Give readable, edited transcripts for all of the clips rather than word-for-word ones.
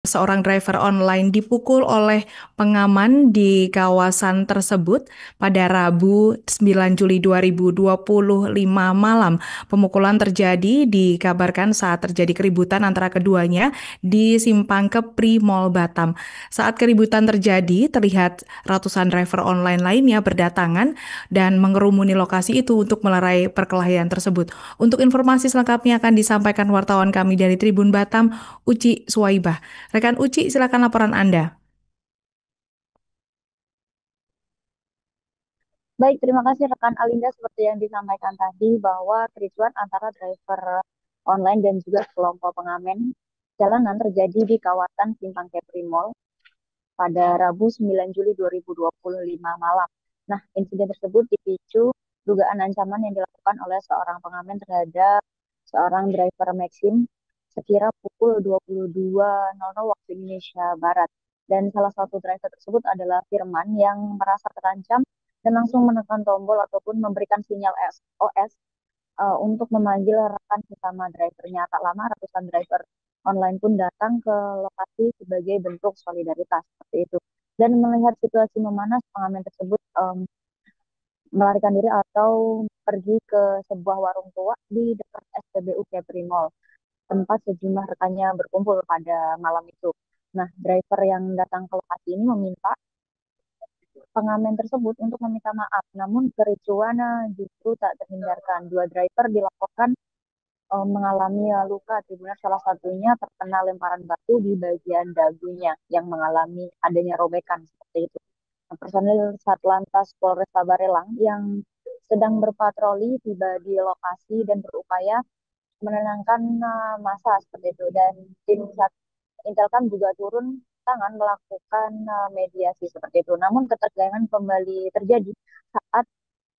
Seorang driver online dipukul oleh pengaman di kawasan tersebut pada Rabu 9 Juli 2025 malam. Pemukulan terjadi dikabarkan saat terjadi keributan antara keduanya di Simpang Kepri Mall Batam. Saat keributan terjadi, terlihat ratusan driver online lainnya berdatangan dan mengerumuni lokasi itu untuk melerai perkelahian tersebut. Untuk informasi selengkapnya akan disampaikan wartawan kami dari Tribun Batam, Uci Suwaibah. Rekan Uci, silakan laporan Anda. Baik, terima kasih rekan Alinda seperti yang disampaikan tadi bahwa kericuan antara driver online dan juga kelompok pengamen jalanan terjadi di kawasan Simpang Kepri Mall pada Rabu 9 Juli 2025 malam. Nah, insiden tersebut dipicu dugaan ancaman yang dilakukan oleh seorang pengamen terhadap seorang driver Maxim sekira pukul 22.00 waktu Indonesia Barat. Dan salah satu driver tersebut adalah Firman yang merasa terancam dan langsung menekan tombol ataupun memberikan sinyal SOS untuk memanggil rekan sesama drivernya. Tak lama ratusan driver online pun datang ke lokasi sebagai bentuk solidaritas seperti itu. Dan melihat situasi memanas, pengamen tersebut melarikan diri atau pergi ke sebuah warung tua di dekat SPBU Kepri Mall, tempat sejumlah rekannya berkumpul pada malam itu. Nah, driver yang datang ke lokasi ini meminta pengamen tersebut untuk meminta maaf, namun kericuan justru tak terhindarkan. Dua driver dilaporkan mengalami luka akibat salah satunya terkena lemparan batu di bagian dagunya yang mengalami adanya robekan seperti itu. Nah, personil Satlantas Polresta Barelang yang sedang berpatroli tiba di lokasi dan berupaya menenangkan massa seperti itu, dan tim Intelkam juga turun tangan melakukan mediasi seperti itu. Namun ketegangan kembali terjadi saat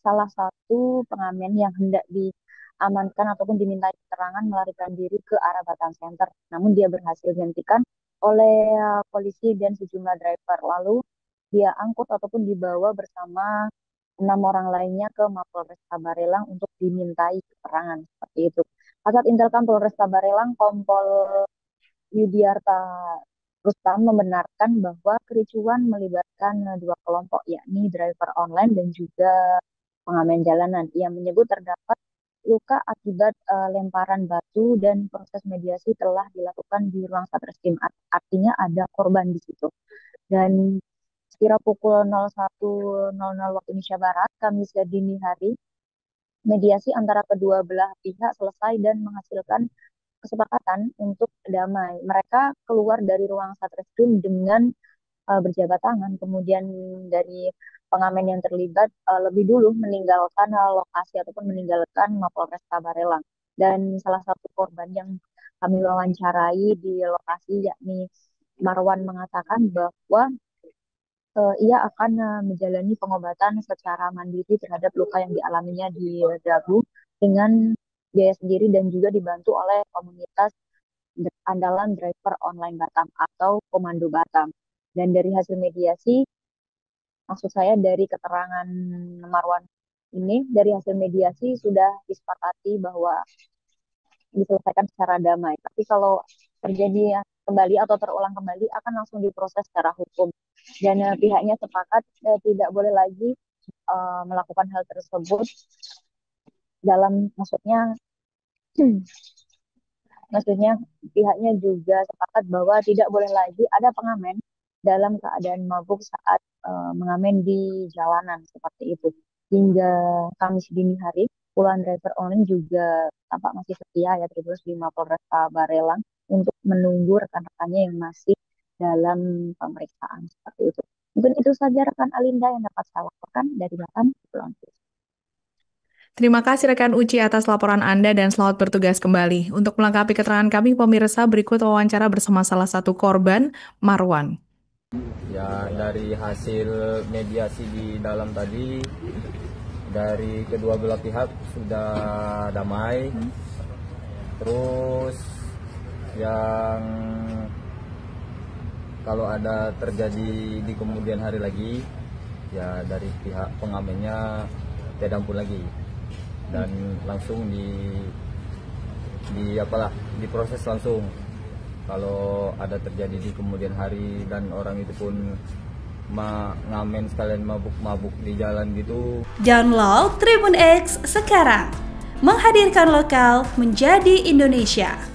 salah satu pengamen yang hendak diamankan ataupun dimintai keterangan melarikan diri ke arah Batam Center. Namun dia berhasil dihentikan oleh polisi dan sejumlah driver. Lalu dia angkut ataupun dibawa bersama 6 orang lainnya ke Mapolresta Barelang untuk dimintai keterangan seperti itu. Kasat Intelkam Polresta Barelang Kompol Yudiarta Rustam membenarkan bahwa kericuan melibatkan dua kelompok, yakni driver online dan juga pengamen jalanan. Ia menyebut terdapat luka akibat lemparan batu dan proses mediasi telah dilakukan di ruang Satreskrim. Artinya ada korban di situ. Dan sekira pukul 01.00 waktu Indonesia Barat, Kamis dini hari, mediasi antara kedua belah pihak selesai dan menghasilkan kesepakatan untuk damai. Mereka keluar dari ruang Satreskrim dengan berjabat tangan. Kemudian dari pengamen yang terlibat lebih dulu meninggalkan lokasi ataupun meninggalkan Mapolresta Barelang. Dan salah satu korban yang kami wawancarai di lokasi yakni Marwan mengatakan bahwa ia akan menjalani pengobatan secara mandiri terhadap luka yang dialaminya di dagu dengan biaya sendiri dan juga dibantu oleh komunitas andalan driver online Batam atau Komando Batam. Dan dari hasil mediasi, maksud saya dari keterangan Marwan ini, dari hasil mediasi sudah disepakati bahwa diselesaikan secara damai. Tapi kalau terjadi kembali atau terulang kembali akan langsung diproses secara hukum. Dan pihaknya sepakat tidak boleh lagi melakukan hal tersebut dalam maksudnya pihaknya juga sepakat bahwa tidak boleh lagi ada pengamen dalam keadaan mabuk saat mengamen di jalanan seperti itu. Hingga Kamis dini hari, puluhan driver online juga tampak masih setia ya terus di Mapolresta Barelang untuk menunggu rekan-rekannya yang masih dalam pemeriksaan seperti itu. Mungkin itu saja rekan Alinda yang dapat saya laporkan dari Batam, Kepulauan Seribu. Terima kasih rekan Uci atas laporan Anda dan selamat bertugas kembali. Untuk melengkapi keterangan kami, pemirsa berikut wawancara bersama salah satu korban, Marwan. Ya, dari hasil mediasi di dalam tadi, dari kedua belah pihak sudah damai. Terus yang kalau ada terjadi di kemudian hari lagi, ya dari pihak pengamennya tidak ampun lagi dan langsung diproses langsung. kalau ada terjadi di kemudian hari dan orang itu pun ngamen sekalian mabuk-mabuk di jalan gitu. Download Tribun X sekarang, menghadirkan lokal menjadi Indonesia.